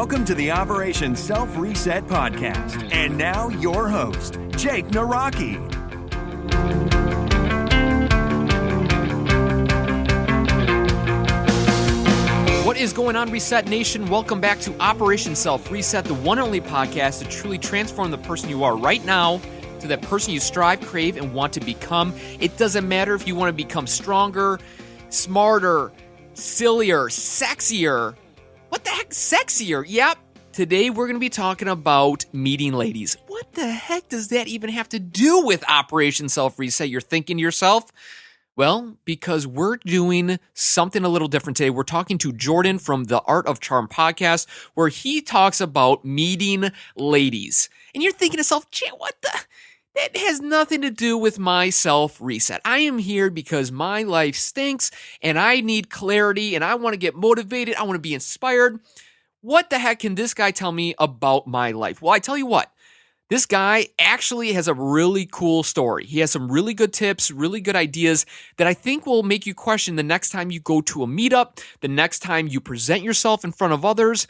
Welcome to the Operation Self-Reset podcast. And now your host, Jake Naraki. What is going on, Reset Nation? Welcome back to Operation Self-Reset, the one and only podcast to truly transform the person you are right now to that person you strive, crave, and want to become. It doesn't matter if you want to become stronger, smarter, sillier, sexier. What the heck? Sexier? Yep. Today we're going to be talking about meeting ladies. What the heck does that even have to do with Operation Self-Reset? You're thinking to yourself? Well, because we're doing something a little different today. We're talking to Jordan from the Art of Charm podcast, where he talks about meeting ladies. And you're thinking to yourself, what the? That has nothing to do with my self-reset. I am here because my life stinks and I need clarity and I want to get motivated. I want to be inspired. What the heck can this guy tell me about my life? Well, I tell you what. This guy actually has a really cool story. He has some really good tips, really good ideas that I think will make you question the next time you go to a meetup, the next time you present yourself in front of others.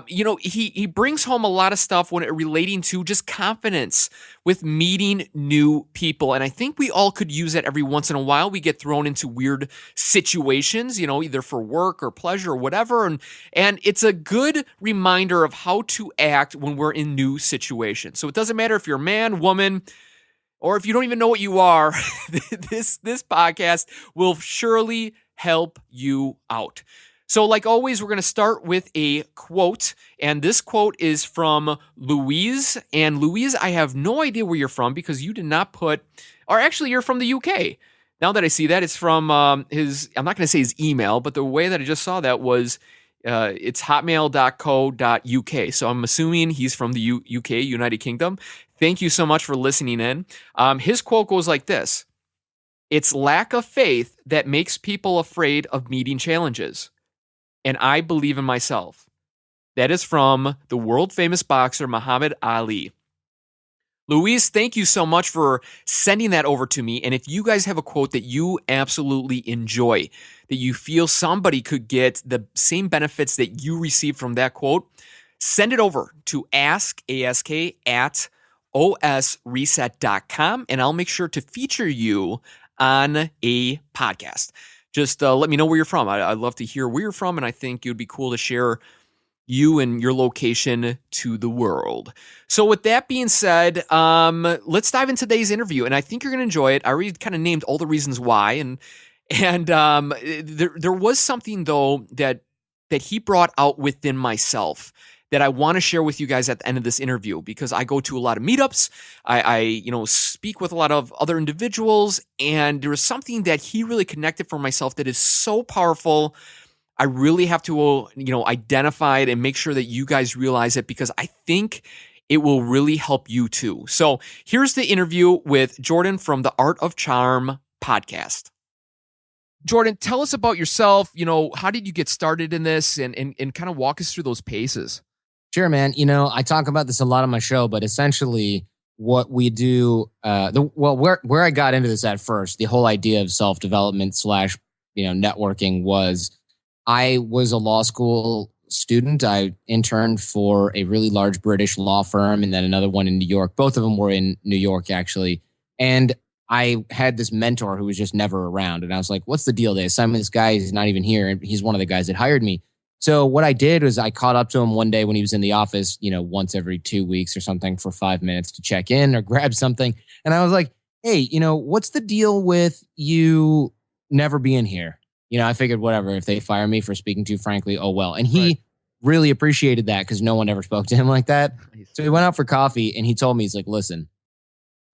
He brings home a lot of stuff when relating to just confidence with meeting new people. And I think we all could use that every once in a while. We get thrown into weird situations, either for work or pleasure or whatever. And it's a good reminder of how to act when we're in new situations. So it doesn't matter if you're a man, woman, or if you don't even know what you are, this podcast will surely help you out. So like always, we're going to start with a quote, and this quote is from Louise. And Louise, I have no idea where you're from because you did not put, or actually you're from the UK. Now that I see that, it's from I'm not going to say his email, but the way that I just saw that was it's hotmail.co.uk. So I'm assuming he's from the UK, United Kingdom. Thank you so much for listening in. His quote goes like this: "It's lack of faith that makes people afraid of meeting challenges. And I believe in myself." That is from the world famous boxer Muhammad Ali. Louise, thank you so much for sending that over to me. And if you guys have a quote that you absolutely enjoy, that you feel somebody could get the same benefits that you received from that quote, send it over to ask@osreset.com, and I'll make sure to feature you on a podcast. Just let me know where you're from. I'd love to hear where you're from, and I think it would be cool to share you and your location to the world. So with that being said, let's dive into today's interview, and I think you're going to enjoy it. I already kind of named all the reasons why, and there was something though that he brought out within myself that I want to share with you guys at the end of this interview, because I go to a lot of meetups. I speak with a lot of other individuals, and there was something that he really connected for myself that is so powerful. I really have to, identify it and make sure that you guys realize it, because I think it will really help you too. So here's the interview with Jordan from the Art of Charm podcast. Jordan, tell us about yourself. How did you get started in this, and kind of walk us through those paces? Sure, man. I talk about this a lot on my show, but essentially what we do, where I got into this at first, the whole idea of self-development / networking was, I was a law school student. I interned for a really large British law firm and then another one in New York. Both of them were in New York, actually. And I had this mentor who was just never around. And I was like, what's the deal? They assigned me this guy. He's not even here. And he's one of the guys that hired me. So what I did was I caught up to him one day when he was in the office, once every 2 weeks or something for 5 minutes to check in or grab something. And I was like, hey, what's the deal with you never being here? I figured whatever, if they fire me for speaking too frankly, oh well. And he really appreciated that because no one ever spoke to him like that. So we went out for coffee and he told me, he's like, listen,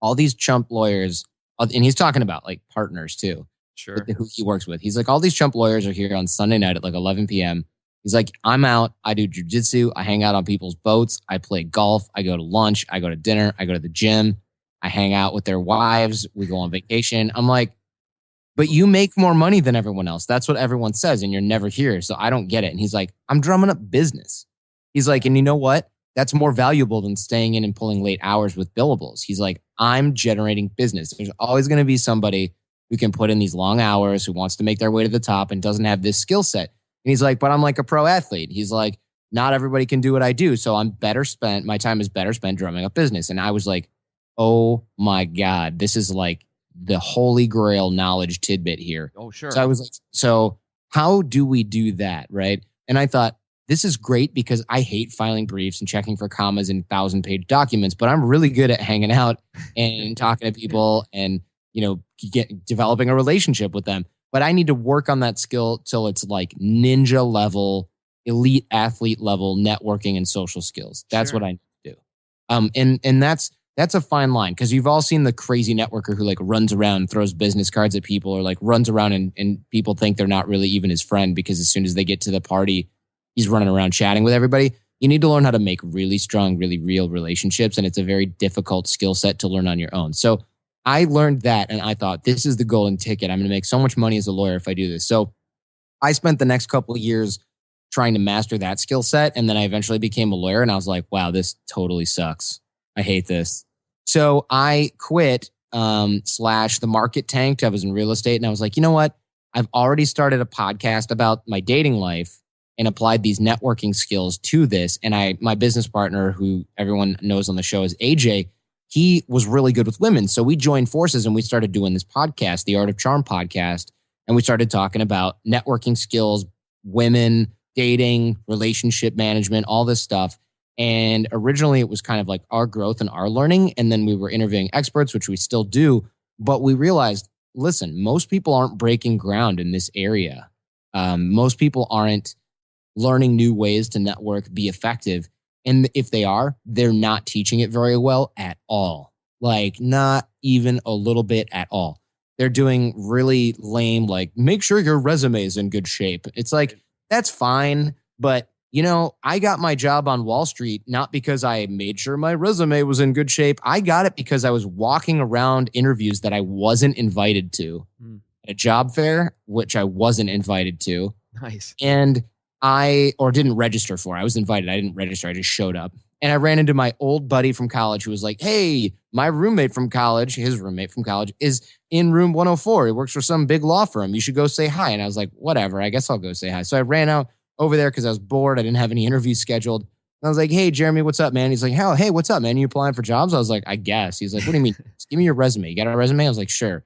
all these chump lawyers, and he's talking about like partners too, sure, who he works with. He's like, all these chump lawyers are here on Sunday night at like 11 p.m. He's like, I'm out. I do jujitsu. I hang out on people's boats. I play golf. I go to lunch. I go to dinner. I go to the gym. I hang out with their wives. We go on vacation. I'm like, but you make more money than everyone else. That's what everyone says. And you're never here. So I don't get it. And he's like, I'm drumming up business. He's like, and you know what? That's more valuable than staying in and pulling late hours with billables. He's like, I'm generating business. There's always going to be somebody who can put in these long hours, who wants to make their way to the top and doesn't have this skill set. And he's like, but I'm like a pro athlete. He's like, not everybody can do what I do. So my time is better spent drumming up business. And I was like, oh my God, this is like the holy grail knowledge tidbit here. Oh, sure. So I was like, so how do we do that? Right. And I thought, this is great because I hate filing briefs and checking for commas in 1,000-page documents, but I'm really good at hanging out and talking to people and, developing a relationship with them. But I need to work on that skill till it's like ninja level, elite athlete level networking and social skills. That's what I need to do. And that's a fine line, because you've all seen the crazy networker who like runs around and throws business cards at people, or like runs around and people think they're not really even his friend because as soon as they get to the party, he's running around chatting with everybody. You need to learn how to make really strong, really real relationships. And it's a very difficult skill set to learn on your own. So I learned that and I thought, this is the golden ticket. I'm going to make so much money as a lawyer if I do this. So I spent the next couple of years trying to master that skill set. And then I eventually became a lawyer and I was like, wow, this totally sucks. I hate this. So I quit / the market tanked. I was in real estate and I was like, you know what? I've already started a podcast about my dating life and applied these networking skills to this. And my business partner, who everyone knows on the show is AJ, he was really good with women. So we joined forces and we started doing this podcast, the Art of Charm podcast. And we started talking about networking skills, women, dating, relationship management, all this stuff. And originally it was kind of like our growth and our learning. And then we were interviewing experts, which we still do. But we realized, listen, most people aren't breaking ground in this area. Most people aren't learning new ways to network, be effective. And if they are, they're not teaching it very well at all. Like not even a little bit at all. They're doing really lame, like make sure your resume is in good shape. It's like, that's fine. But I got my job on Wall Street, not because I made sure my resume was in good shape. I got it because I was walking around interviews that I wasn't invited to. A job fair, which I wasn't invited to. Nice. And didn't register for. I was invited. I didn't register. I just showed up. And I ran into my old buddy from college who was like, hey, my roommate from college, his roommate from college is in room 104. He works for some big law firm. You should go say hi. And I was like, whatever, I guess I'll go say hi. So I ran out over there because I was bored. I didn't have any interviews scheduled. And I was like, hey, Jeremy, what's up, man? He's like, hey, what's up, man? You applying for jobs? I was like, I guess. He's like, what do you mean? Just give me your resume. You got a resume? I was like, sure.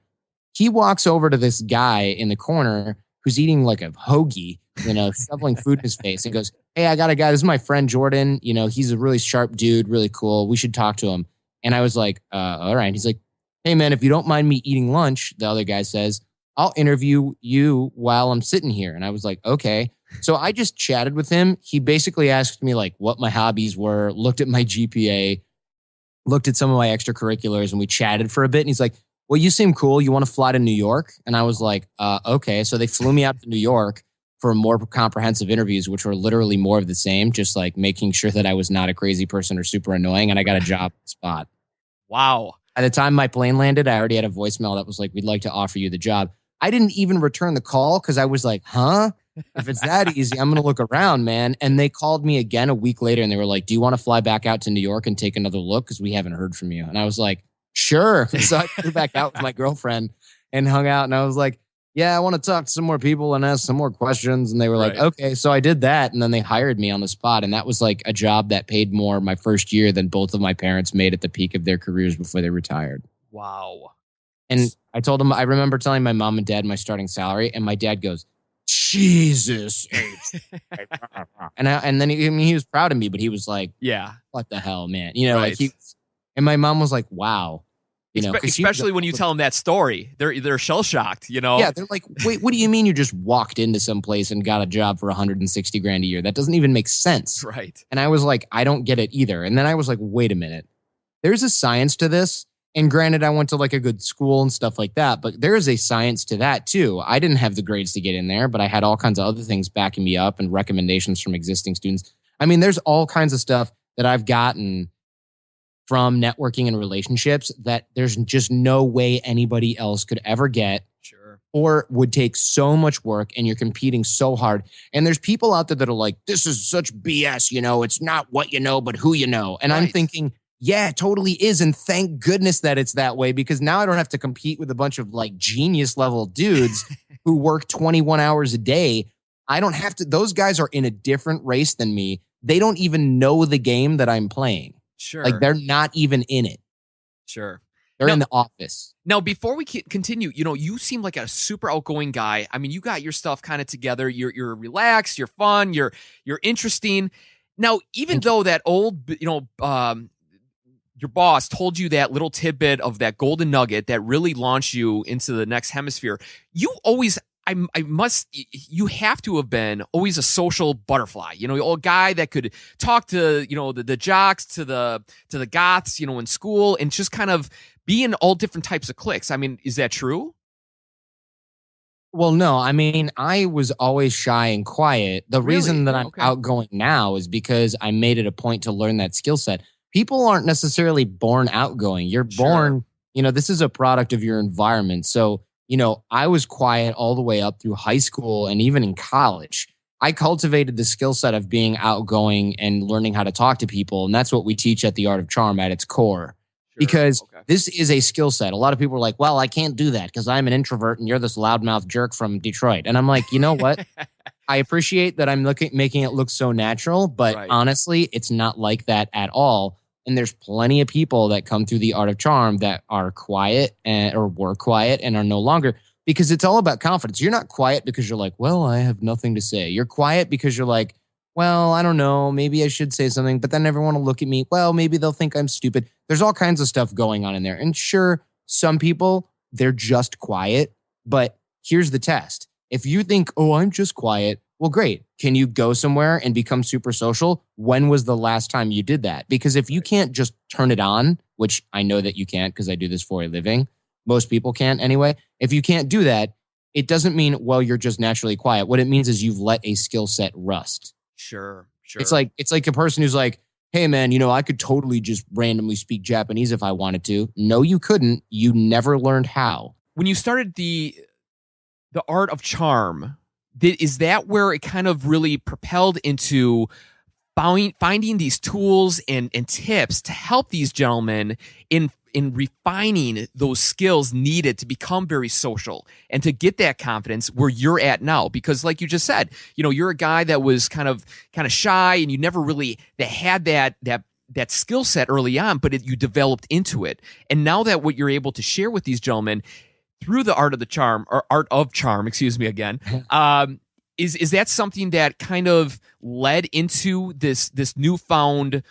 He walks over to this guy in the corner who's eating like a hoagie, shoveling food in his face, and goes, hey, I got a guy. This is my friend Jordan. He's a really sharp dude, really cool. We should talk to him. And I was like, all right. He's like, hey, man, if you don't mind me eating lunch, the other guy says, I'll interview you while I'm sitting here. And I was like, okay. So I just chatted with him. He basically asked me like what my hobbies were, looked at my GPA, looked at some of my extracurriculars, and we chatted for a bit. And he's like, well, you seem cool. You want to fly to New York? And I was like, okay. So they flew me out to New York for more comprehensive interviews, which were literally more of the same, just like making sure that I was not a crazy person or super annoying. And I got a job spot. Wow. By the time my plane landed, I already had a voicemail that was like, we'd like to offer you the job. I didn't even return the call because I was like, huh? If it's that easy, I'm going to look around, man. And they called me again a week later and they were like, do you want to fly back out to New York and take another look? Because we haven't heard from you. And I was like, sure. So I flew back out with my girlfriend and hung out. And I was like, yeah, I want to talk to some more people and ask some more questions. And they were like, okay. So I did that. And then they hired me on the spot. And that was like a job that paid more my first year than both of my parents made at the peak of their careers before they retired. Wow. And I told them, I remember telling my mom and dad my starting salary. And my dad goes, Jesus. and then he was proud of me, but he was like, yeah, what the hell, man? Like and my mom was like, wow. Especially when you tell them that story, they're shell shocked, Yeah, they're like, wait, what do you mean you just walked into some place and got a job for $160,000 a year? That doesn't even make sense. Right. And I was like, I don't get it either. And then I was like, wait a minute. There's a science to this. And granted, I went to like a good school and stuff like that, but there is a science to that too. I didn't have the grades to get in there, but I had all kinds of other things backing me up and recommendations from existing students. I mean, there's all kinds of stuff that I've gotten from networking and relationships that there's just no way anybody else could ever get. Sure. Or would take so much work, and you're competing so hard. And there's people out there that are like, this is such BS, it's not what you know, but who you know. And I'm thinking, yeah, it totally is. And thank goodness that it's that way, because now I don't have to compete with a bunch of like genius level dudes who work 21 hours a day. I don't have to. Those guys are in a different race than me. they don't even know the game that I'm playing. Sure. Like they're not even in it. Sure. They're in the office. Now, before we continue, you seem like a super outgoing guy. I mean, you got your stuff kind of together. You're relaxed. You're fun. You're interesting. Now, even though that old, your boss told you that little tidbit of that golden nugget that really launched you into the next hemisphere, you always, you have to have been always a social butterfly, a guy that could talk to, the jocks, to the goths, in school, and just kind of be in all different types of cliques. I mean, is that true? Well, no, I mean, I was always shy and quiet. The reason that I'm outgoing now is because I made it a point to learn that skill set. People aren't necessarily born outgoing. You're born, this is a product of your environment. So, I was quiet all the way up through high school and even in college. I cultivated the skill set of being outgoing and learning how to talk to people. And that's what we teach at the Art of Charm at its core. Because this is a skill set. A lot of people are like, well, I can't do that because I'm an introvert and you're this loudmouth jerk from Detroit. And I'm like, you know what? I appreciate that I'm making it look so natural, but honestly, it's not like that at all. And there's plenty of people that come through the Art of Charm that are quiet or were quiet and are no longer, because it's all about confidence. You're not quiet because you're like, well, I have nothing to say. You're quiet because you're like, well, I don't know, maybe I should say something, but then everyone will look at me. Well, maybe they'll think I'm stupid. There's all kinds of stuff going on in there. And sure, some people, they're just quiet, but here's the test. If you think, oh, I'm just quiet, well, great. Can you go somewhere and become super social? When was the last time you did that? Because if you can't just turn it on, which I know that you can't because I do this for a living, most people can't anyway. If you can't do that, it doesn't mean, well, you're just naturally quiet. What it means is you've let a skill set rust. Sure. It's like a person who's like, hey, man, I could totally just randomly speak Japanese if I wanted to. No, you couldn't. You never learned how. When you started the Art of Charm, is that where it kind of really propelled into finding these tools and tips to help these gentlemen in refining those skills needed to become very social and to get that confidence where you're at now? Because like you just said, you're a guy that was kind of shy and you never really had that skill set early on, but you developed into it. And now that what you're able to share with these gentlemen through the Art of Charm, excuse me again, is that something that kind of led into this newfound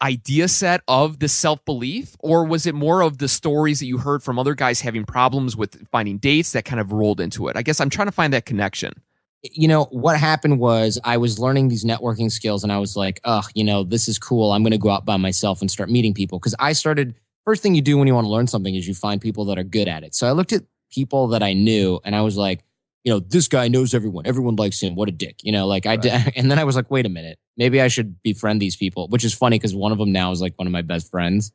idea set of the self-belief, or was it more of the stories that you heard from other guys having problems with finding dates that kind of rolled into it? I guess I'm trying to find that connection. What happened was I was learning these networking skills and I was like, this is cool. I'm going to go out by myself and start meeting people. Because first thing you do when you want to learn something is you find people that are good at it. So I looked at people that I knew and I was like, this guy knows everyone. Everyone likes him. What a dick. And then I was like, wait a minute. Maybe I should befriend these people, which is funny because one of them now is like one of my best friends.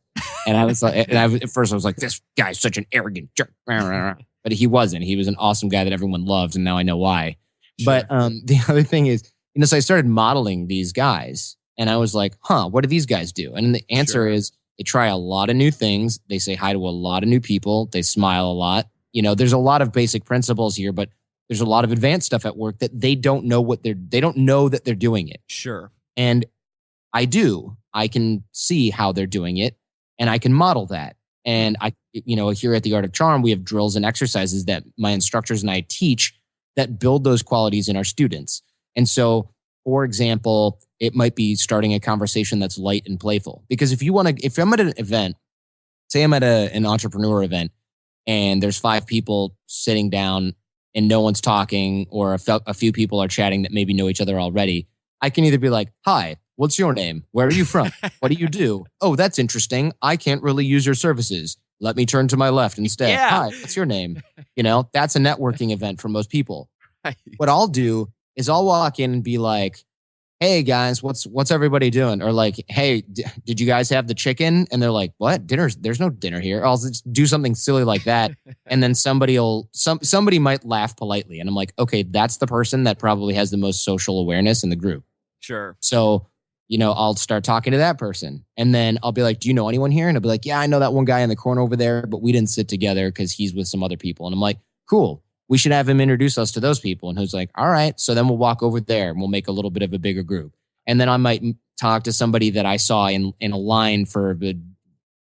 And I was like, at first I was like, this guy's such an arrogant jerk. But he wasn't. He was an awesome guy that everyone loved. And now I know why. Sure. But the other thing is, so I started modeling these guys and I was like, what do these guys do? And the answer is they try a lot of new things. They say hi to a lot of new people. They smile a lot. There's a lot of basic principles here, but there's a lot of advanced stuff at work that they don't know they don't know that they're doing it. Sure. And I do. I can see how they're doing it and I can model that. And here at the Art of Charm, we have drills and exercises that my instructors and I teach that build those qualities in our students. And so, for example, it might be starting a conversation that's light and playful. Because if I'm at an event, say I'm at an entrepreneur event and there's 5 people sitting down and no one's talking, or a few people are chatting that maybe know each other already, I can either be like, hi, what's your name? Where are you from? What do you do? Oh, that's interesting. I can't really use your services. Let me turn to my left instead. Yeah. Hi, what's your name? That's a networking event for most people. Right. What I'll do is I'll walk in and be like, hey guys, what's everybody doing? Or like, hey, did you guys have the chicken? And they're like, what? There's no dinner here. I'll just do something silly like that. And then somebody might laugh politely. And I'm like, okay, that's the person that probably has the most social awareness in the group. Sure. So, I'll start talking to that person. And then I'll be like, do you know anyone here? And I'll be like, yeah, I know that one guy in the corner over there, but we didn't sit together because he's with some other people. And I'm like, cool. We should have him introduce us to those people. And he's like, all right. So then we'll walk over there and we'll make a little bit of a bigger group. And then I might talk to somebody that I saw in a line for the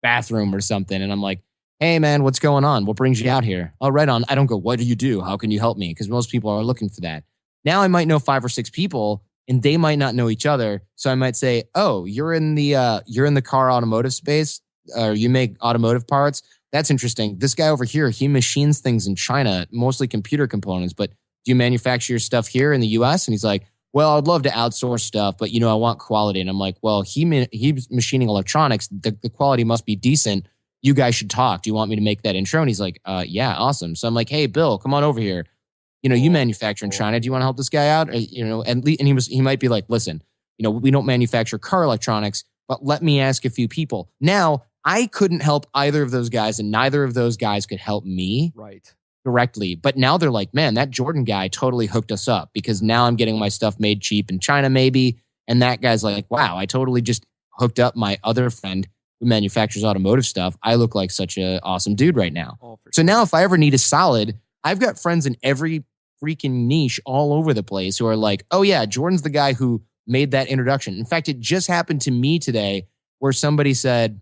bathroom or something. And I'm like, hey, man, what's going on? What brings you out here? Oh, right on. I don't go, what do you do? How can you help me? Because most people are looking for that. Now I might know 5 or 6 people and they might not know each other. So I might say, oh, you're in the car automotive space, or you make automotive parts. That's interesting. This guy over here, he machines things in China, mostly computer components, but do you manufacture your stuff here in the US? And he's like, well, I'd love to outsource stuff, but I want quality. And I'm like, well, he's machining electronics. The quality must be decent. You guys should talk. Do you want me to make that intro? And he's like, yeah, awesome. So I'm like, hey, Bill, come on over here. You manufacture in China. Do you want to help this guy out? And he might be like, listen, we don't manufacture car electronics, but let me ask a few people. Now, I couldn't help either of those guys, and neither of those guys could help me directly. But now they're like, man, that Jordan guy totally hooked us up, because now I'm getting my stuff made cheap in China, maybe. And that guy's like, wow, I totally just hooked up my other friend who manufactures automotive stuff. I look like such an awesome dude right now. So now if I ever need a solid, I've got friends in every freaking niche all over the place who are like, oh yeah, Jordan's the guy who made that introduction. In fact, it just happened to me today where somebody said,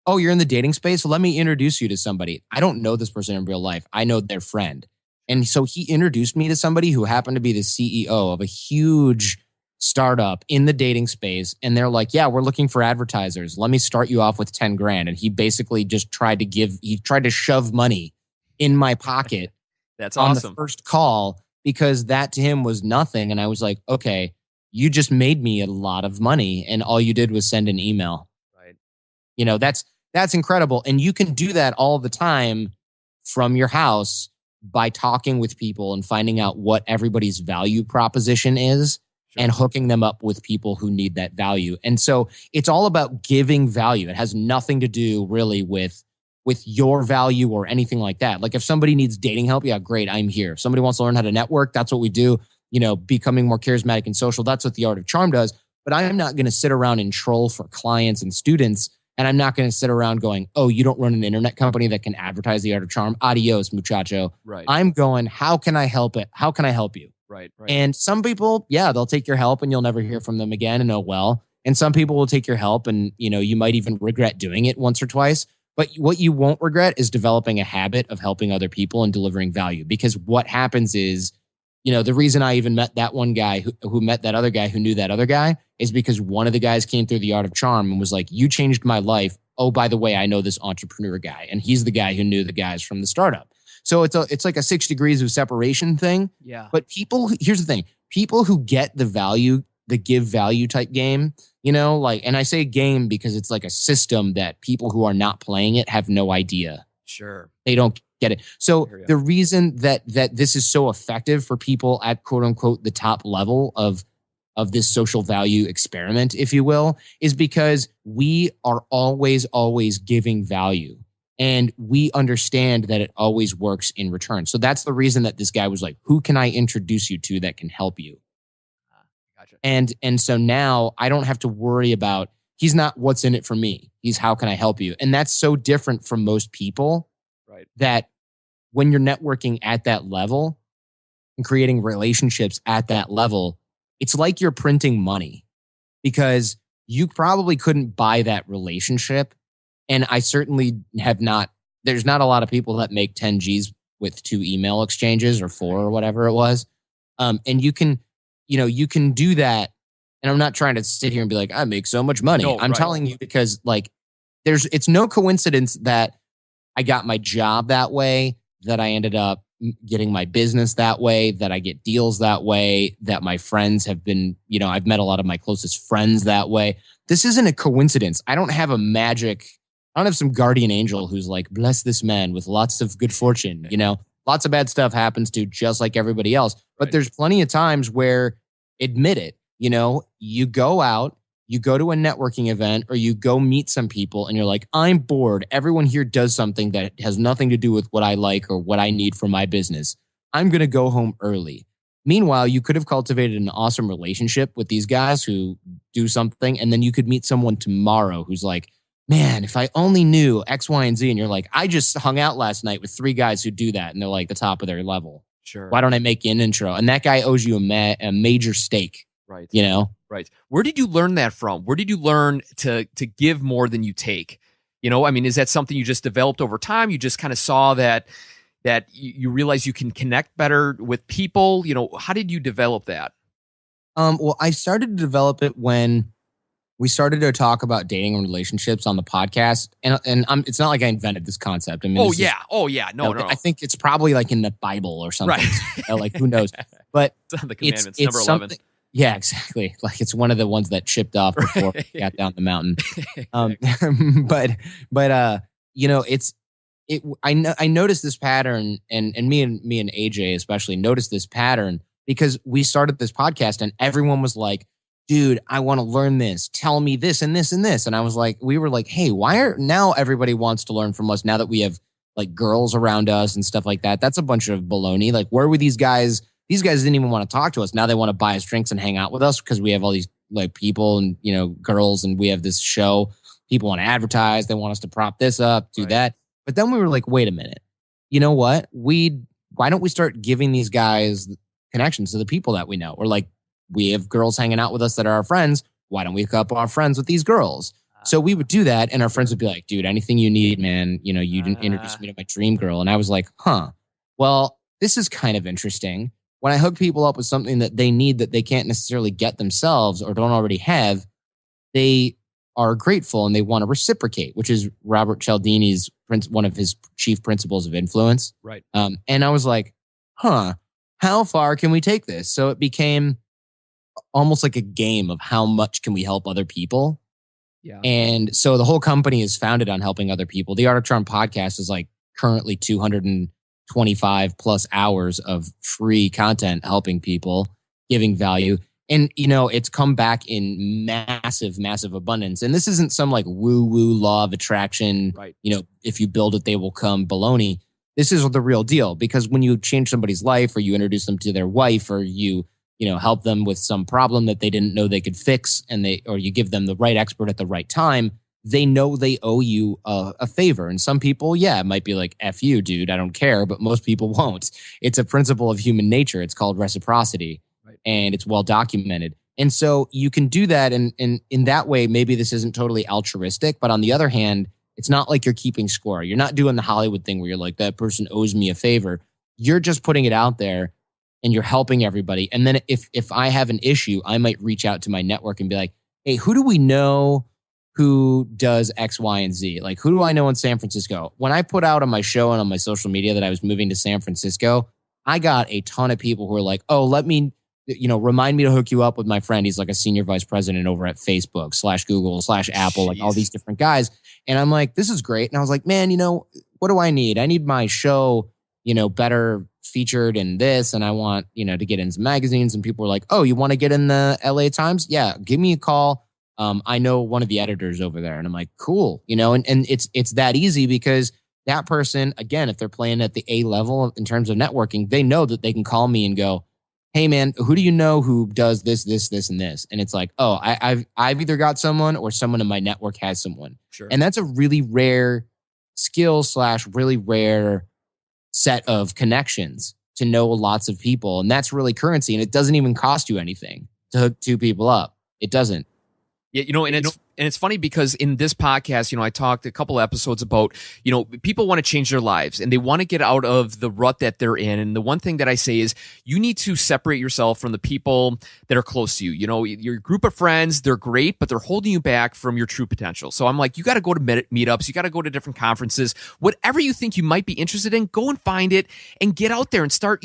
oh, you're in the dating space? Let me introduce you to somebody. I don't know this person in real life. I know their friend. And so he introduced me to somebody who happened to be the CEO of a huge startup in the dating space. And they're like, yeah, we're looking for advertisers. Let me start you off with 10 grand. And he basically just tried to shove money in my pocket. That's on awesome. The first call, because that to him was nothing. And I was like, okay, you just made me a lot of money and all you did was send an email. Right. That's incredible. And you can do that all the time from your house by talking with people and finding out what everybody's value proposition is. Sure. And hooking them up with people who need that value. And so it's all about giving value. It has nothing to do really with your value or anything like that. Like if somebody needs dating help, yeah, great, I'm here. If somebody wants to learn how to network, that's what we do. Becoming more charismatic and social, that's what the Art of Charm does. But I'm not going to sit around and troll for clients and students. And I'm not going to sit around going, oh, you don't run an internet company that can advertise the Art of Charm. Adios, muchacho. Right. I'm going, how can I help it? How can I help you? Right. And some people, yeah, they'll take your help and you'll never hear from them again and oh well. And some people will take your help and, you might even regret doing it once or twice. But what you won't regret is developing a habit of helping other people and delivering value. Because what happens is, the reason I even met that one guy who met that other guy who knew that other guy is because one of the guys came through the Art of Charm and was like, you changed my life. Oh, by the way, I know this entrepreneur guy. And he's the guy who knew the guys from the startup. So it's like a 6 degrees of separation thing. Yeah. But here's the thing. People who get the value, the give value type game, and I say game because it's like a system that people who are not playing it have no idea. Sure. They don't get it. So the reason that this is so effective for people at quote unquote the top level of this social value experiment, if you will, is because we are always giving value. And we understand that it always works in return. So that's the reason that this guy was like, who can I introduce you to that can help you? Gotcha. And so now I don't have to worry about, he's not what's in it for me. He's how can I help you? And that's so different from most people. Right. That when you're networking at that level and creating relationships at that level, it's like you're printing money, because you probably couldn't buy that relationship. And I certainly have not, there's not a lot of people that make 10 G's with 2 email exchanges or 4 or whatever it was. And you can do that. And I'm not trying to sit here and be like, I make so much money. I'm telling you because it's no coincidence that I got my job that way, that I ended up getting my business that way, that I get deals that way, that my friends have been, I've met a lot of my closest friends that way. This isn't a coincidence. I don't have some guardian angel who's like, bless this man with lots of good fortune. Lots of bad stuff happens to just like everybody else. But there's plenty of times where, admit it, you go out, you go to a networking event or you go meet some people and you're like, I'm bored. Everyone here does something that has nothing to do with what I like or what I need for my business. I'm going to go home early. Meanwhile, you could have cultivated an awesome relationship with these guys who do something. And then you could meet someone tomorrow who's like, man, if I only knew X, Y, and Z. And you're like, I just hung out last night with 3 guys who do that. And they're like the top of their level. Sure. Why don't I make you an intro? And that guy owes you a major stake. Right. Right. Where did you learn that from? Where did you learn to give more than you take? I mean, is that something you just developed over time? You just kind of saw that you realize you can connect better with people. How did you develop that? Well, I started to develop it when we started to talk about dating and relationships on the podcast, and it's not like I invented this concept. I mean, no. I think it's probably like in the Bible or something. Right. Like who knows? But it's on the commandments, it's number 11. Yeah, exactly. Like it's one of the ones that chipped off before we got down the mountain. I noticed this pattern, and me and AJ especially noticed this pattern because we started this podcast and everyone was like, dude, I want to learn this. Tell me this and this and this. And we were like, hey, now everybody wants to learn from us now that we have like girls around us and stuff like that. That's a bunch of baloney. Like, where were these guys? These guys didn't even want to talk to us. Now they want to buy us drinks and hang out with us because we have all these like people and, girls, and we have this show. People want to advertise. They want us to prop this up, do that. But then we were like, wait a minute. You know what? Why don't we start giving these guys connections to the people that we know? Or like, we have girls hanging out with us that are our friends. Why don't we hook up our friends with these girls? So we would do that, and our friends would be like, dude, anything you need, man. You didn't introduce me to my dream girl. And I was like, well, this is kind of interesting. When I hook people up with something that they need that they can't necessarily get themselves or don't already have, they are grateful and they want to reciprocate, which is Robert Cialdini's one of his chief principles of influence. Right. And I was like, how far can we take this? So it became almost like a game of how much can we help other people. Yeah. And so the whole company is founded on helping other people. The Art of Charm podcast is like currently 225 plus hours of free content helping people, giving value. And, it's come back in massive, massive abundance. And this isn't some like woo-woo law of attraction, right? If you build it, they will come baloney. This is the real deal, because when you change somebody's life or you introduce them to their wife or you help them with some problem that they didn't know they could fix, or you give them the right expert at the right time, they know they owe you a favor. And some people, it might be like, F you, dude, I don't care. But most people won't. It's a principle of human nature. It's called reciprocity, right? And it's well documented. And so you can do that. And in that way, maybe this isn't totally altruistic. But on the other hand, it's not like you're keeping score. You're not doing the Hollywood thing where you're like, that person owes me a favor. You're just putting it out there and you're helping everybody. And then if I have an issue, I might reach out to my network and be like, hey, who do we know who does X, Y, and Z? Like, who do I know in San Francisco? When I put out on my show and on my social media that I was moving to San Francisco, I got a ton of people who were like, oh, let me, remind me to hook you up with my friend. He's like a senior vice president over at Facebook /Google /Apple, like all these different guys. And I'm like, this is great. And I was like, man, what do I need? I need my show, better featured in this. And I want, to get in some magazines. And people were like, oh, you want to get in the LA Times? Yeah, give me a call. I know one of the editors over there. And I'm like, cool. And it's that easy because that person, again, if they're playing at the A level in terms of networking, they know that they can call me and go, hey man, who do you know who does this, and this? And it's like, oh, I've either got someone or someone in my network has someone. Sure. And that's a really rare skill / really rare set of connections to know lots of people. And that's really currency. And it doesn't even cost you anything to hook two people up. It doesn't. Yeah, and it's funny because in this podcast, I talked a couple episodes about, people want to change their lives and they want to get out of the rut that they're in. And the one thing that I say is you need to separate yourself from the people that are close to you. Your group of friends, they're great, but they're holding you back from your true potential. So I'm like, you got to go to meetups, you got to go to different conferences, whatever you think you might be interested in, go and find it and get out there and start,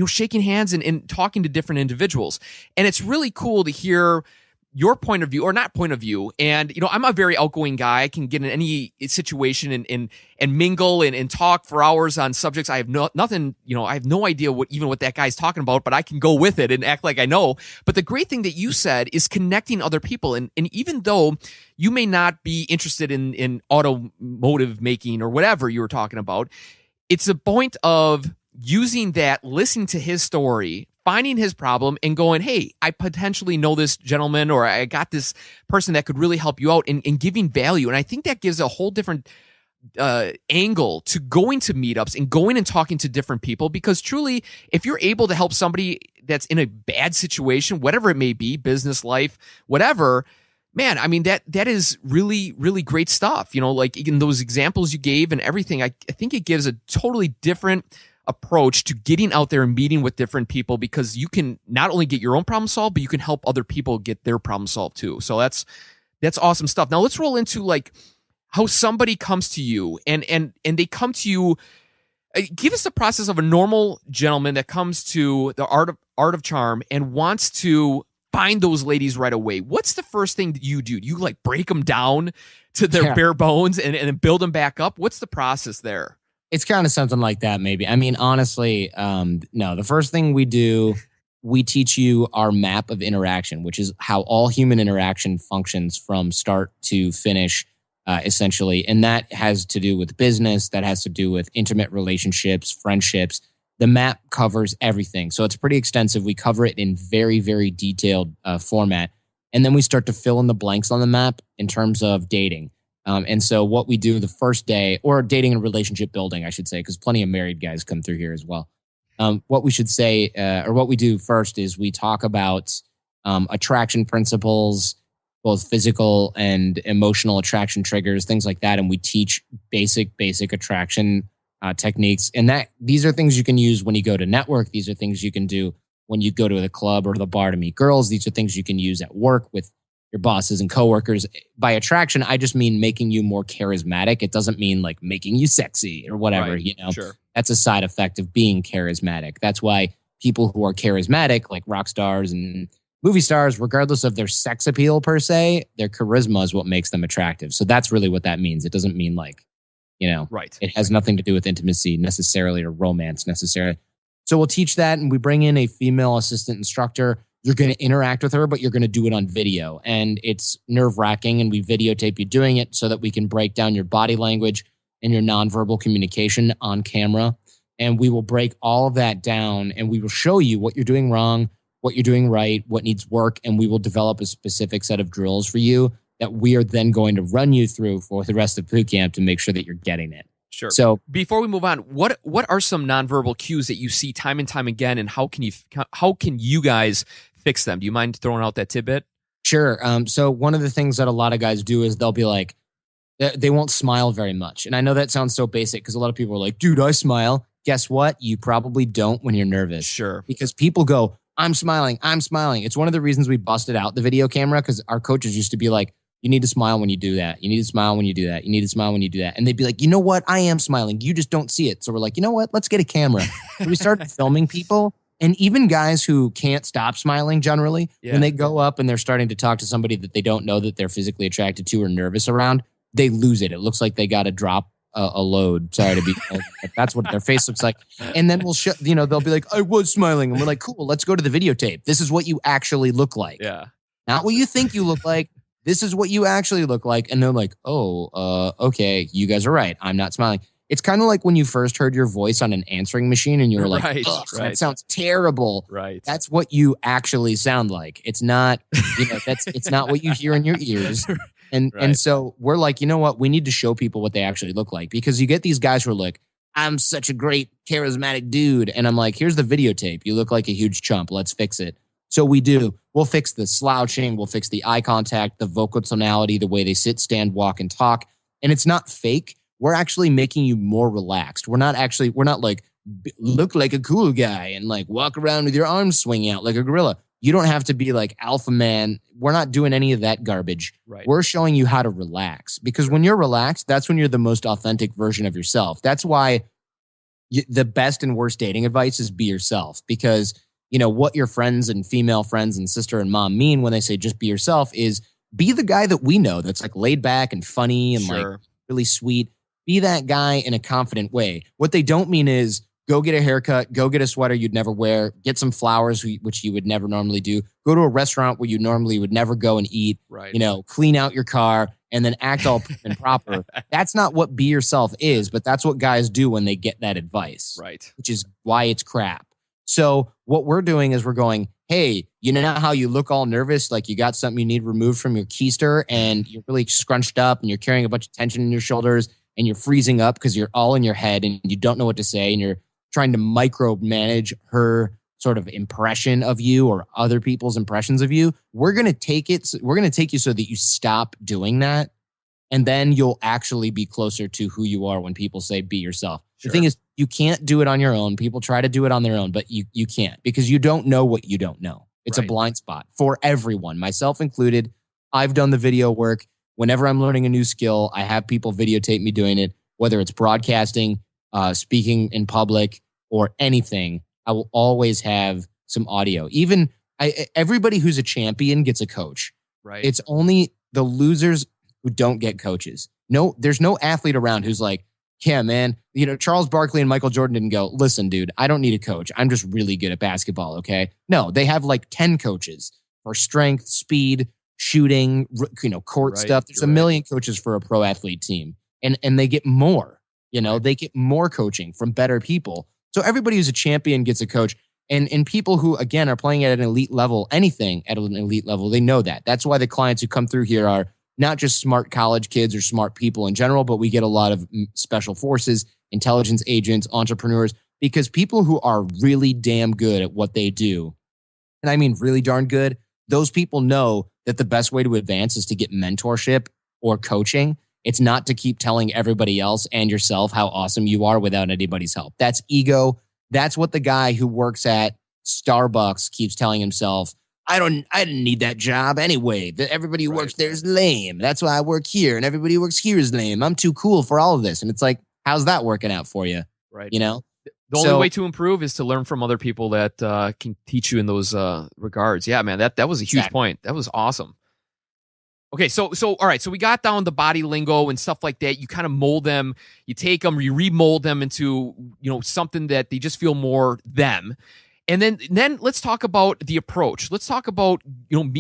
shaking hands and talking to different individuals. And it's really cool to hear your point of view or not point of view. And, I'm a very outgoing guy. I can get in any situation and mingle and talk for hours on subjects. I have nothing, I have no idea what that guy's talking about, but I can go with it and act like I know. But the great thing that you said is connecting other people. And even though you may not be interested in automotive making or whatever you were talking about, it's a point of using that, listening to his story, finding his problem and going, hey, I potentially know this gentleman or I got this person that could really help you out and giving value. And I think that gives a whole different angle to going to meetups and going and talking to different people, because truly, if you're able to help somebody that's in a bad situation, whatever it may be, business, life, whatever, man, I mean, that is really, really great stuff. You know, like in those examples you gave and everything, I think it gives a totally different approach to getting out there and meeting with different people, because you can not only get your own problem solved, but you can help other people get their problem solved too. So that's awesome stuff. Now let's roll into like how somebody comes to you and they come to you. Give us the process of a normal gentleman that comes to the Art of Charm and wants to find those ladies right away. What's the first thing that you do? Do you like break them down to their bare bones and build them back up? What's the process there? It's kind of something like that, maybe. I mean, honestly, no. The first thing we do, we teach you our map of interaction, which is how all human interaction functions from start to finish, essentially. And that has to do with business. That has to do with intimate relationships, friendships. The map covers everything. So it's pretty extensive. We cover it in very, very detailed format. And then we start to fill in the blanks on the map in terms of dating. And so what we do the first day, or dating and relationship building, I should say, because plenty of married guys come through here as well. What we should say, or what we do first, is we talk about attraction principles, both physical and emotional attraction triggers, things like that. And we teach basic attraction techniques. And these are things you can use when you go to network. These are things you can do when you go to the club or the bar to meet girls. These are things you can use at work with your bosses and coworkers. By attraction, I just mean making you more charismatic. It doesn't mean like making you sexy or whatever, right. you know. Sure. That's a side effect of being charismatic. That's why people who are charismatic, like rock stars and movie stars, regardless of their sex appeal per se, their charisma is what makes them attractive. So that's really what that means. It doesn't mean like, you know, right. It has nothing to do with intimacy necessarily or romance necessarily. So we'll teach that, and we bring in a female assistant instructor. You're going to interact with her, but you're going to do it on video. And it's nerve-wracking, and we videotape you doing it so that we can break down your body language and your nonverbal communication on camera. And we will break all of that down, and we will show you what you're doing wrong, what you're doing right, what needs work, and we will develop a specific set of drills for you that we are then going to run you through for the rest of boot camp to make sure that you're getting it. Sure. So before we move on, what are some nonverbal cues that you see time and time again, and how can you guys fix them? Do you mind throwing out that tidbit? Sure. So one of the things that a lot of guys do is they'll be like, they won't smile very much. And I know that sounds so basic because a lot of people are like, dude, I smile. Guess what? You probably don't when you're nervous. Sure. Because people go, I'm smiling. It's one of the reasons we busted out the video camera, because our coaches used to be like, you need to smile when you do that. You need to smile when you do that. You need to smile when you do that. And they'd be like, you know what? I am smiling. You just don't see it. So we're like, you know what? Let's get a camera. So we started filming people. And even guys who can't stop smiling generally, when they go up and they're starting to talk to somebody that they don't know that they're physically attracted to or nervous around, they lose it. It looks like they got to drop a load. Sorry to be, but that's what their face looks like. And then we'll show, they'll be like, I was smiling. And we're like, cool, let's go to the videotape. This is what you actually look like. Yeah. Not what you think you look like. This is what you actually look like. And they're like, oh, okay, you guys are right. I'm not smiling. It's kind of like when you first heard your voice on an answering machine and you were like, right. that sounds terrible. Right. That's what you actually sound like. It's not, it's not what you hear in your ears. And so we're like, you know what? We need to show people what they actually look like, because you get these guys who are like, I'm such a great charismatic dude. And I'm like, here's the videotape. You look like a huge chump. Let's fix it. So we do. We'll fix the slouching. We'll fix the eye contact, the vocal tonality, the way they sit, stand, walk, and talk. And it's not fake. We're actually making you more relaxed. We're not like, look like a cool guy and like walk around with your arms swinging out like a gorilla. You don't have to be like alpha man. We're not doing any of that garbage. Right. We're showing you how to relax, because when you're relaxed, that's when you're the most authentic version of yourself. That's why the best and worst dating advice is be yourself, because what your friends and female friends and sister and mom mean when they say just be yourself is be the guy that we know that's like laid back and funny and like really sweet. Be that guy in a confident way. What they don't mean is go get a haircut, go get a sweater you'd never wear, get some flowers, which you would never normally do, go to a restaurant where you normally would never go and eat, clean out your car, and then act all prim and proper. That's not what be yourself is, but that's what guys do when they get that advice, right? Which is why it's crap. So what we're doing is we're going, hey, you know how you look all nervous, like you got something you need removed from your keister and you're really scrunched up and you're carrying a bunch of tension in your shoulders and you're freezing up because you're all in your head and you don't know what to say and you're trying to micromanage her sort of impression of you or other people's impressions of you. We're going to take you so that you stop doing that. And then you'll actually be closer to who you are when people say be yourself. Sure. The thing is, you can't do it on your own. People try to do it on their own, but you can't, because you don't know what you don't know. It's a blind spot for everyone, myself included. I've done the video work. Whenever I'm learning a new skill, I have people videotape me doing it, whether it's broadcasting, speaking in public, or anything. I will always have some audio. Even everybody who's a champion gets a coach. Right. It's only the losers who don't get coaches. No, there's no athlete around who's like, yeah, man, Charles Barkley and Michael Jordan didn't go, listen, dude, I don't need a coach. I'm just really good at basketball. Okay. No, they have like 10 coaches for strength, speed, shooting, court stuff. There's a million coaches for a pro athlete team, and they get more, they get more coaching from better people. So everybody who's a champion gets a coach, and people who, again, are playing at an elite level, anything at an elite level, they know that. That's why the clients who come through here are not just smart college kids or smart people in general, but we get a lot of special forces, intelligence agents, entrepreneurs, because people who are really damn good at what they do, and I mean really darn good, those people know that the best way to advance is to get mentorship or coaching. It's not to keep telling everybody else and yourself how awesome you are without anybody's help. That's ego. That's what the guy who works at Starbucks keeps telling himself. I didn't need that job anyway. Everybody who works there is lame. That's why I work here, and everybody who works here is lame. I'm too cool for all of this. And it's like, how's that working out for you? Right. The only way to improve is to learn from other people that can teach you in those regards. Yeah, man, that was a huge point. That was awesome. Okay, so all right, so we got down the body lingo and stuff like that. You kind of mold them, you take them, you remold them into something that they just feel more them. And then let's talk about the approach. Let's talk about,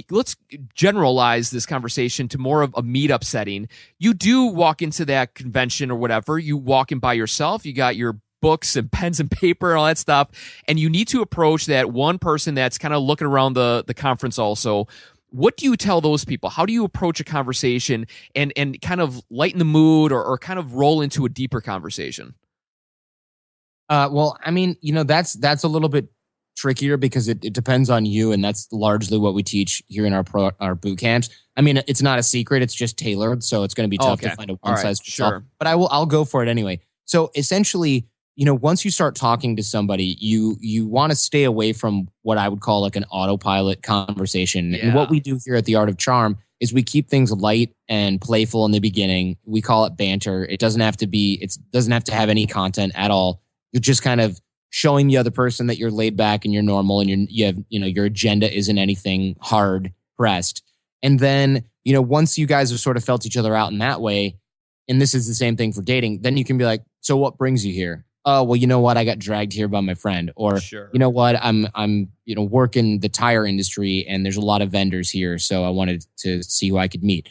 let's generalize this conversation to more of a meetup setting. You do walk into that convention or whatever. You walk in by yourself. You got your books and pens and paper and all that stuff. And you need to approach that one person that's kind of looking around the conference also. What do you tell those people? How do you approach a conversation and kind of lighten the mood or kind of roll into a deeper conversation? Well, I mean, that's a little bit trickier because it depends on you, and that's largely what we teach here in our boot camps. I mean, it's not a secret; it's just tailored, so it's going to be tough to find a one size fits all. But I'll go for it anyway. So essentially, once you start talking to somebody, you want to stay away from what I would call like an autopilot conversation. Yeah. And what we do here at the Art of Charm is we keep things light and playful in the beginning. We call it banter. It doesn't have to have any content at all. You're just kind of showing the other person that you're laid back and you're normal and your agenda isn't anything hard pressed. And then, once you guys have sort of felt each other out in that way, and this is the same thing for dating, then you can be like, so what brings you here? Oh, well, you know what? I got dragged here by my friend. Or, you know what? I'm working the tire industry and there's a lot of vendors here. So I wanted to see who I could meet.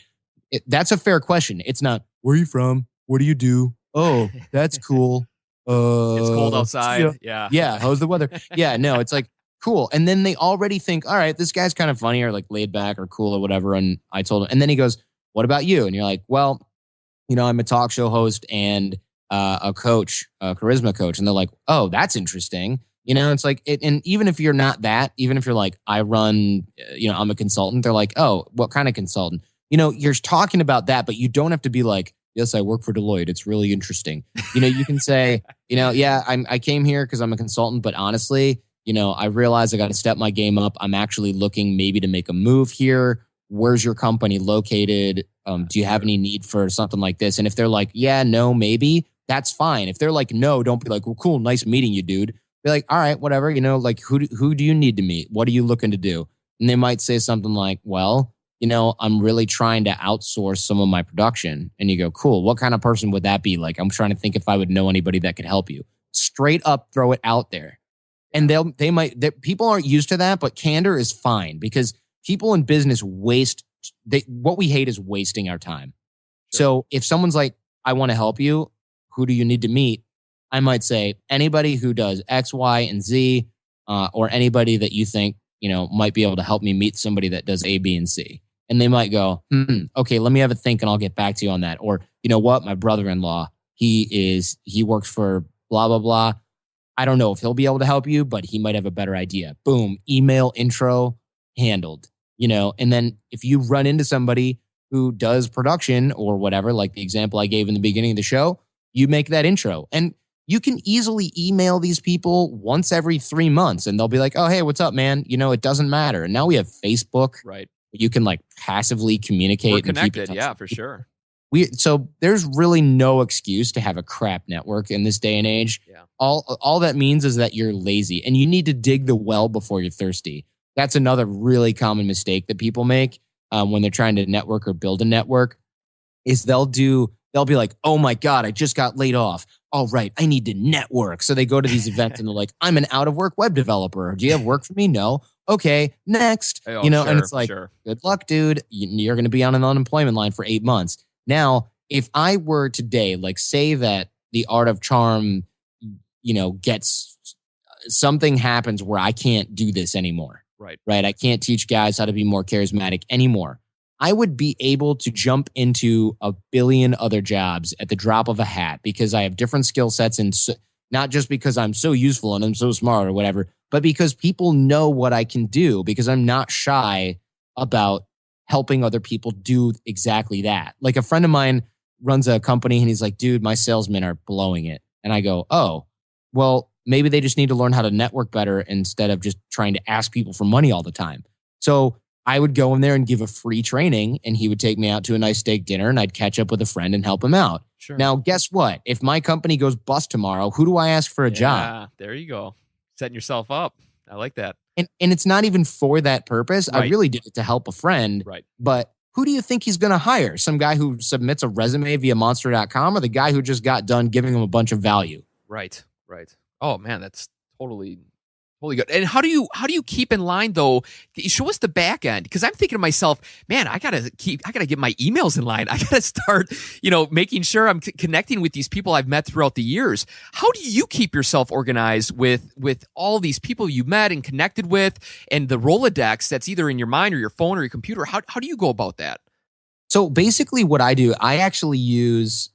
That's a fair question. It's not, where are you from? What do you do? Oh, that's cool. It's cold outside. Yeah. How's the weather? Yeah, no, it's like, cool. And then they already think, all right, this guy's kind of funny or like laid back or cool or whatever. And I told him, and then he goes, what about you? And you're like, well, I'm a talk show host and a coach, a charisma coach. And they're like, oh, that's interesting. It's like, and even if you're not that, even if you're like, I run, I'm a consultant, they're like, oh, what kind of consultant? You're talking about that, but you don't have to be like, yes, I work for Deloitte. It's really interesting. You can say, yeah, I came here because I'm a consultant, but honestly, I realize I got to step my game up. I'm actually looking maybe to make a move here. Where's your company located? Do you have any need for something like this? And if they're like, yeah, no, maybe, that's fine. If they're like, no, don't be like, well, cool, nice meeting you, dude. Be like, all right, whatever, like who do you need to meet? What are you looking to do? And they might say something like, well, I'm really trying to outsource some of my production. And you go, cool. What kind of person would that be? Like, I'm trying to think if I would know anybody that could help you. Straight up, throw it out there. And people aren't used to that, but candor is fine because people in business what we hate is wasting our time. Sure. So if someone's like, I want to help you, who do you need to meet? I might say anybody who does X, Y, and Z, or anybody that you think, might be able to help me meet somebody that does A, B, and C. And they might go, okay, let me have a think and I'll get back to you on that. Or, you know what? My brother-in-law, he works for blah, blah, blah. I don't know if he'll be able to help you, but he might have a better idea. Boom, email intro handled, and then if you run into somebody who does production or whatever, like the example I gave in the beginning of the show, you make that intro. And you can easily email these people once every 3 months and they'll be like, oh, hey, what's up, man? It doesn't matter. And now we have Facebook. Right. You can like passively communicate. We're connected. Yeah, for sure. So there's really no excuse to have a crap network in this day and age. Yeah. All that means is that you're lazy and you need to dig the well before you're thirsty. That's another really common mistake that people make when they're trying to network or build a network is they'll be like, oh my God, I just got laid off. All right, I need to network. So they go to these events and they're like, I'm an out of work web developer. Do you have work for me? No. Okay, next. Oh, and it's like, good luck, dude. You're going to be on an unemployment line for 8 months. Now, if I were today, like say that the Art of Charm, gets something happens where I can't do this anymore. Right. I can't teach guys how to be more charismatic anymore. I would be able to jump into a billion other jobs at the drop of a hat because I have different skill sets and not just because I'm so useful and I'm so smart or whatever, but because people know what I can do because I'm not shy about helping other people do exactly that. Like a friend of mine runs a company and he's like, dude, my salesmen are blowing it. And I go, oh, well, maybe they just need to learn how to network better instead of just trying to ask people for money all the time. So I would go in there and give a free training and he would take me out to a nice steak dinner and I'd catch up with a friend and help him out. Sure. Now, guess what? If my company goes bust tomorrow, who do I ask for a job? There you go. Setting yourself up. I like that. And it's not even for that purpose. Right. I really did it to help a friend. Right. But who do you think he's going to hire? Some guy who submits a resume via monster.com or the guy who just got done giving him a bunch of value? Right. Oh man, that's totally good. And how do you keep in line though? Show us the back end because I'm thinking to myself, man, I gotta get my emails in line. I gotta start, making sure I'm connecting with these people I've met throughout the years. How do you keep yourself organized with all these people you met and connected with, and the Rolodex that's either in your mind or your phone or your computer? How do you go about that? So basically, what I do, I actually use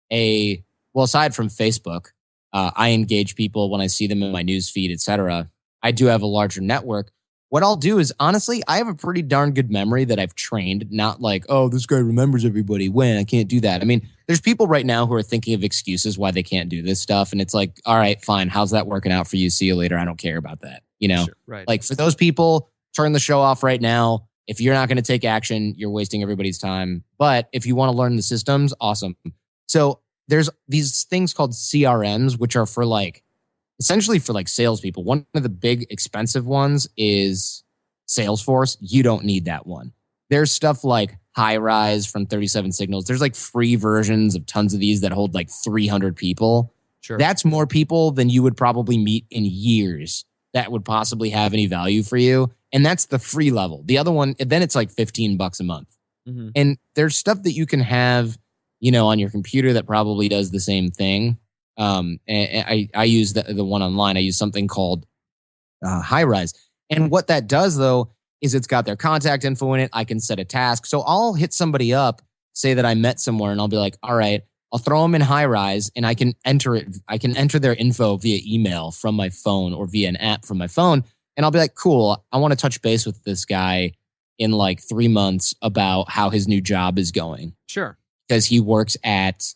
aside from Facebook. I engage people when I see them in my news feed, etc. I do have a larger network. What I'll do is, honestly, I have a pretty darn good memory that I've trained, not like, oh, this guy remembers everybody. When I can't do that. I mean, there's people right now who are thinking of excuses why they can't do this stuff. And it's like, all right, fine. How's that working out for you? See you later. I don't care about that. Sure, right. Like for those people, turn the show off right now. If you're not going to take action, you're wasting everybody's time. But if you want to learn the systems, awesome. So there's these things called CRMs, which are for essentially for salespeople. One of the big expensive ones is Salesforce. You don't need that one. There's stuff like Highrise from 37 Signals. There's free versions of tons of these that hold 300 people. Sure. That's more people than you would probably meet in years that would possibly have any value for you. And that's the free level. The other one, then it's $15 a month. Mm-hmm. And there's stuff that you can have on your computer that probably does the same thing. And I use the one online. I use something called Highrise. And what that does, though, is it's got their contact info in it. I can set a task. So I'll hit somebody up, say that I met somewhere, and I'll be like, all right, I'll throw them in Highrise, and I can enter it. I can enter their info via email from my phone or via an app from my phone. And I'll be like, cool, I want to touch base with this guy in 3 months about how his new job is going. Sure. Because he works at,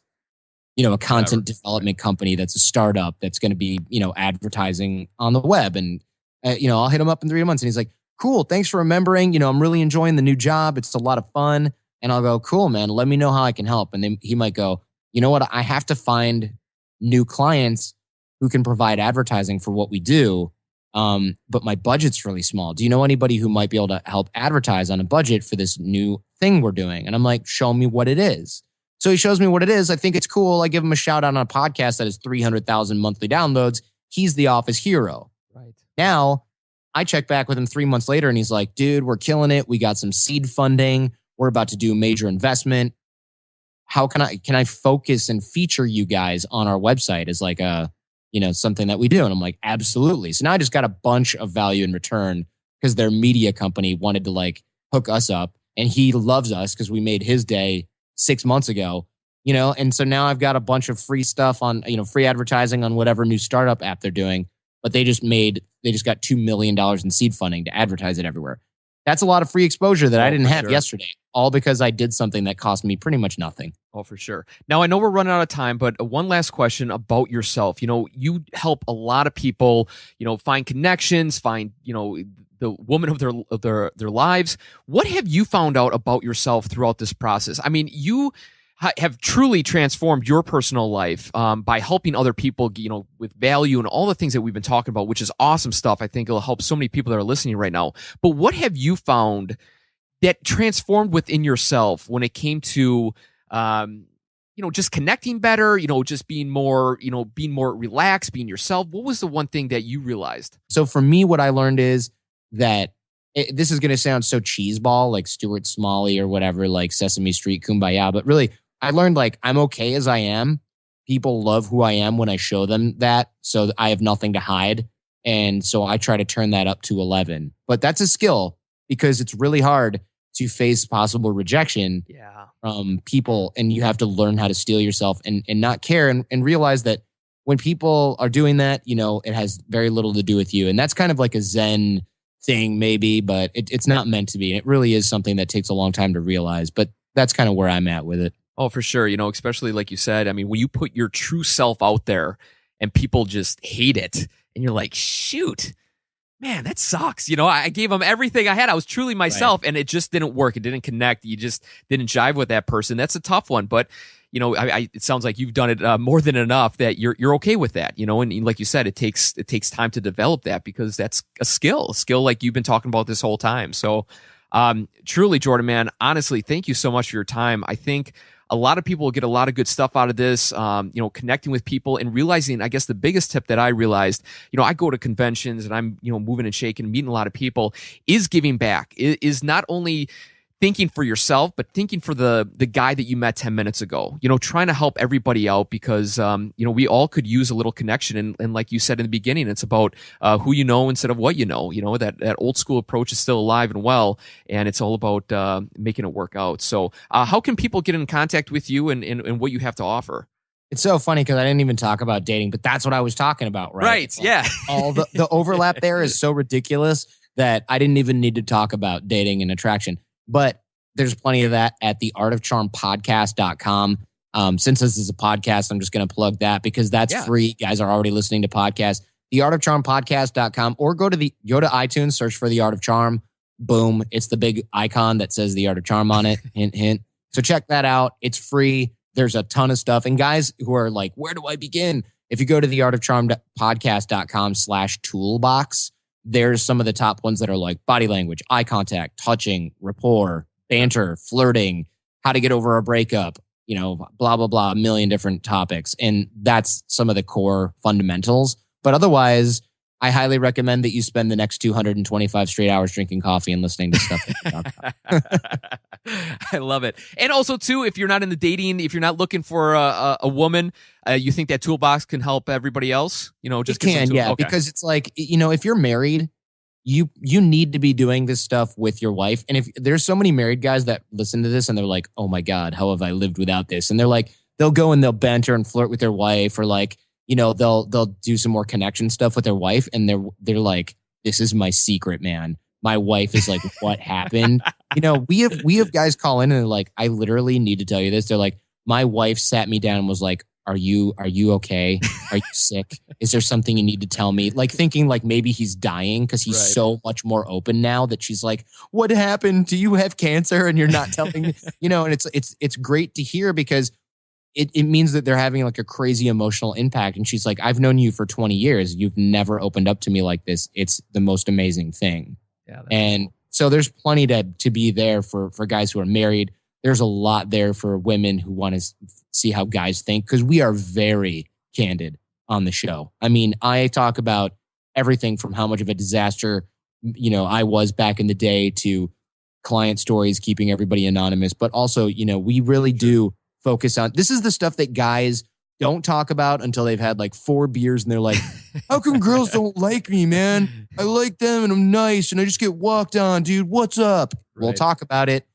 a content development company that's a startup that's going to be, advertising on the web. And, I'll hit him up in 3 months and he's like, cool, thanks for remembering. I'm really enjoying the new job. It's a lot of fun. And I'll go, cool, man, let me know how I can help. And then he might go, you know what? I have to find new clients who can provide advertising for what we do. But my budget's really small. Do you know anybody who might be able to help advertise on a budget for this new thing we're doing? And I'm like, show me what it is. So he shows me what it is. I think it's cool. I give him a shout out on a podcast that has 300,000 monthly downloads. He's the office hero. Right. Now I check back with him 3 months later and he's like, dude, we're killing it. We got some seed funding. We're about to do major investment. How can I focus and feature you guys on our website as something that we do? And I'm like, absolutely. So now I just got a bunch of value in return because their media company wanted to hook us up, and he loves us because we made his day 6 months ago. And so now I've got a bunch of free stuff on, free advertising on whatever new startup app they're doing, but they just got $2 million in seed funding to advertise it everywhere. That's a lot of free exposure that I didn't have yesterday, all because I did something that cost me pretty much nothing. Oh, for sure. Now, I know we're running out of time, but one last question about yourself. You help a lot of people, find connections, find, the woman of their lives. What have you found out about yourself throughout this process? I mean, you have truly transformed your personal life by helping other people, with value and all the things that we've been talking about, which is awesome stuff. I think it'll help so many people that are listening right now. But what have you found that transformed within yourself when it came to, just connecting better, just being more relaxed, being yourself? What was the one thing that you realized? So for me, what I learned is that this is going to sound so cheeseball, like Stuart Smalley or whatever, like Sesame Street Kumbaya, but really, I learned like I'm okay as I am. People love who I am when I show them that. So I have nothing to hide. And so I try to turn that up to 11. But that's a skill because it's really hard to face possible rejection from people. And you have to learn how to steel yourself and not care and realize that when people are doing that, it has very little to do with you. And that's kind of like a Zen thing maybe, but it's not meant to be. And it really is something that takes a long time to realize. But that's kind of where I'm at with it. Oh, for sure. Especially like you said, I mean, when you put your true self out there and people just hate it and you're like, shoot, man, that sucks. I gave them everything I had. I was truly myself and it just didn't work. It didn't connect. You just didn't jive with that person. That's a tough one. But, it sounds like you've done it more than enough that you're okay with that, and like you said, it takes time to develop that because that's a skill like you've been talking about this whole time. So truly, Jordan, man, honestly, thank you so much for your time. I think a lot of people will get a lot of good stuff out of this, connecting with people and realizing, I guess the biggest tip that I realized, I go to conventions and I'm, moving and shaking, meeting a lot of people, is giving back, is not only thinking for yourself, but thinking for the guy that you met 10 minutes ago, trying to help everybody out because, we all could use a little connection. And like you said in the beginning, it's about who you know instead of what you know, that old school approach is still alive and well, and it's all about making it work out. So how can people get in contact with you and what you have to offer? It's so funny because I didn't even talk about dating, but that's what I was talking about, right? Right, yeah. All the overlap there is so ridiculous that I didn't even need to talk about dating and attraction. But there's plenty of that at theartofcharmpodcast.com. Since this is a podcast, I'm just going to plug that because that's free. You guys are already listening to podcasts. Theartofcharmpodcast.com or go to iTunes, search for The Art of Charm. Boom. It's the big icon that says The Art of Charm on it. Hint, hint. So check that out. It's free. There's a ton of stuff. And guys who are like, where do I begin? If you go to theartofcharmpodcast.com/toolbox, there's some of the top ones that are like body language, eye contact, touching, rapport, banter, flirting, how to get over a breakup, blah, blah, blah, a million different topics. And that's some of the core fundamentals. But otherwise, I highly recommend that you spend the next 225 straight hours drinking coffee and listening to stuff that we talk about. I love it. And also, too, if you're not in the dating, if you're not looking for a woman, you think that toolbox can help everybody else? Just it can, yeah. Okay. Because it's like, if you're married, you need to be doing this stuff with your wife. And if there's so many married guys that listen to this and they're like, oh my God, how have I lived without this? And they're like, they'll go and they'll banter and flirt with their wife, or like, they'll do some more connection stuff with their wife. And they're like, this is my secret, man. My wife is like, what happened? We have guys call in and they're like, I literally need to tell you this. They're like, my wife sat me down and was like, Are you okay? Are you sick? Is there something you need to tell me? Like thinking like maybe he's dying because he's so much more open now that she's like, what happened? Do you have cancer? And you're not telling me, and it's great to hear because it means that they're having like a crazy emotional impact. And she's like, I've known you for 20 years. You've never opened up to me like this. It's the most amazing thing. Yeah, and cool. So there's plenty to be there for guys who are married. There's a lot there for women who want to see how guys think, because we are very candid on the show. I mean, I talk about everything from how much of a disaster, I was back in the day to client stories, keeping everybody anonymous. But also, we really do focus on, this is the stuff that guys don't talk about until they've had like 4 beers and they're like, how come girls don't like me, man? I like them and I'm nice and I just get walked on, dude. What's up? Right. We'll talk about it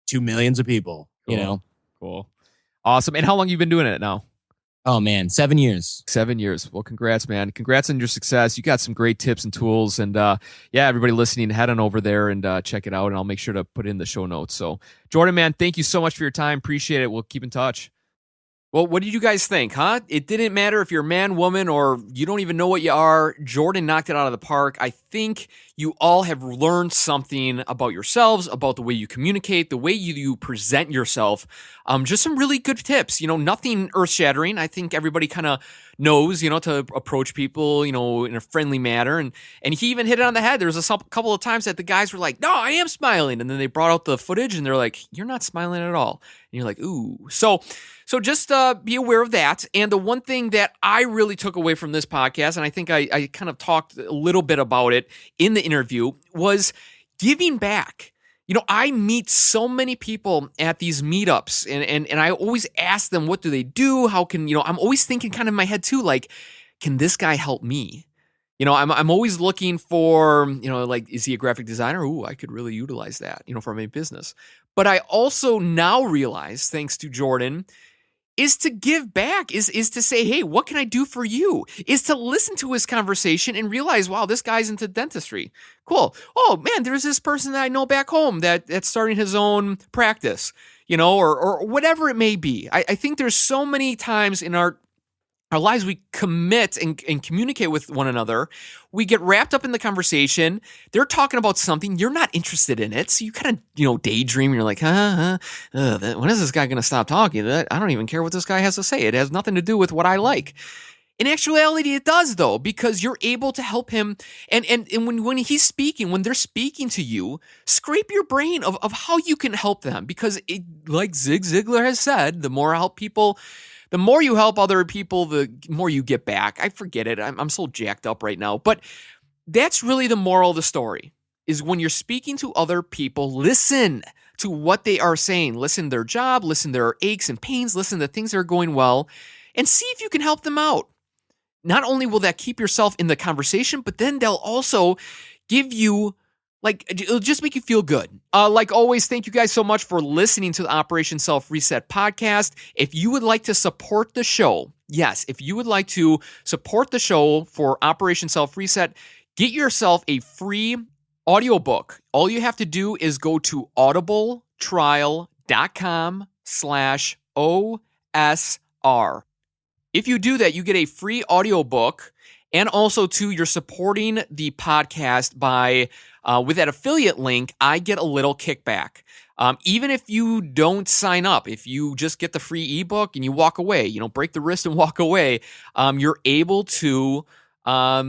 to millions of people, Cool. Cool. Awesome. And how long have you been doing it now? Oh man, 7 years. 7 years. Well, congrats, man. Congrats on your success. You got some great tips and tools. And yeah, everybody listening, head on over there and check it out. And I'll make sure to put it in the show notes. So, Jordan, man, thank you so much for your time. Appreciate it. We'll keep in touch. Well, what did you guys think, huh? It didn't matter if you're a man, woman, or you don't even know what you are. Jordan knocked it out of the park. I think you all have learned something about yourselves, about the way you communicate, the way you present yourself. Just some really good tips. Nothing earth-shattering. I think everybody kind of knows, to approach people, in a friendly manner. And he even hit it on the head. There was a couple of times that the guys were like, no, I am smiling. And then they brought out the footage and they're like, you're not smiling at all. And you're like, ooh. So just be aware of that. And the one thing that I really took away from this podcast, and I think I kind of talked a little bit about it in the interview, was giving back. I meet so many people at these meetups, and I always ask them, what do they do? How can, I'm always thinking kind of in my head too, like, can this guy help me? I'm always looking for, like, is he a graphic designer? Ooh, I could really utilize that, for my business. But I also now realize, thanks to Jordan, is to give back, is to say, hey, what can I do for you? Is to listen to his conversation and realize, wow, this guy's into dentistry. Cool. Oh, man, there's this person that I know back home that's starting his own practice, or whatever it may be. I think there's so many times in our lives we commit and communicate with one another. We get wrapped up in the conversation. They're talking about something. You're not interested in it. So you kind of, daydream. You're like, when is this guy going to stop talking? I don't even care what this guy has to say. It has nothing to do with what I like. In actuality, it does, though, because you're able to help him. And when he's speaking, when they're speaking to you, scrape your brain of how you can help them. Because like Zig Ziglar has said, the more you help other people, the more you get back. I forget it. I'm so jacked up right now. But that's really the moral of the story, is when you're speaking to other people, listen to what they are saying. Listen to their job, listen to their aches and pains, listen to things that are going well, and see if you can help them out. Not only will that keep yourself in the conversation, but then they'll also give you, it'll just make you feel good. Like always, thank you guys so much for listening to the Operation Self Reset podcast. If you would like to support the show, if you would like to support the show for Operation Self Reset, get yourself a free audiobook. All you have to do is go to audibletrial.com/OSR. If you do that, you get a free audiobook, and also too, you're supporting the podcast by with that affiliate link, I get a little kickback. Even if you don't sign up, if you just get the free ebook and you walk away, break the wrist and walk away, you're able to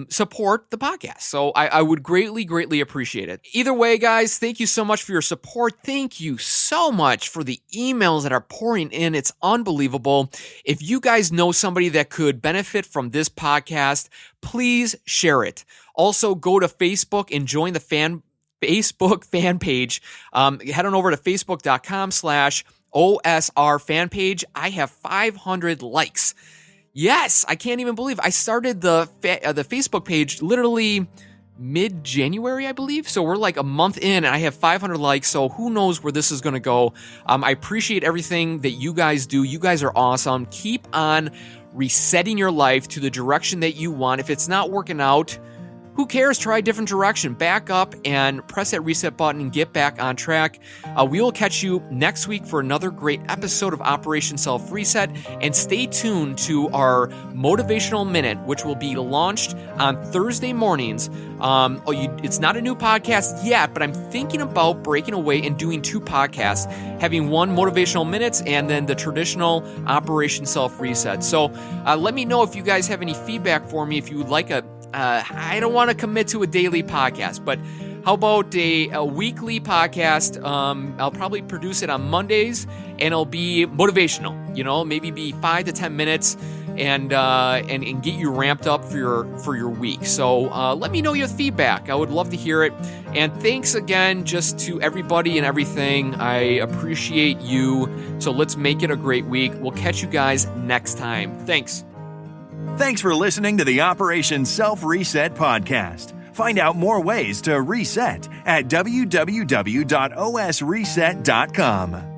support the podcast. So I would greatly, greatly appreciate it. Either way, guys, thank you so much for your support. Thank you so much for the emails that are pouring in. It's unbelievable. If you guys know somebody that could benefit from this podcast, please share it. Also, go to Facebook and join the Facebook fan page. Head on over to facebook.com/OSR fan page. I have 500 likes. Yes, I can't even believe I started the Facebook page literally mid-January, I believe. So we're like a month in and I have 500 likes. So who knows where this is going to go. I appreciate everything that you guys do. You guys are awesome. Keep on resetting your life to the direction that you want. If it's not working out, who cares? Try a different direction. Back up and press that reset button and get back on track. We will catch you next week for another great episode of Operation Self Reset. And stay tuned to our Motivational Minute, which will be launched on Thursday mornings. It's not a new podcast yet, but I'm thinking about breaking away and doing 2 podcasts, having one Motivational Minutes and then the traditional Operation Self Reset. So let me know if you guys have any feedback for me, if you would like I don't want to commit to a daily podcast, but how about a weekly podcast? I'll probably produce it on Mondays, and it'll be motivational. Maybe be 5 to 10 minutes, and get you ramped up for your week. So let me know your feedback. I would love to hear it. And thanks again, just to everybody and everything. I appreciate you. So let's make it a great week. We'll catch you guys next time. Thanks. Thanks for listening to the Operation Self Reset podcast. Find out more ways to reset at www.osreset.com.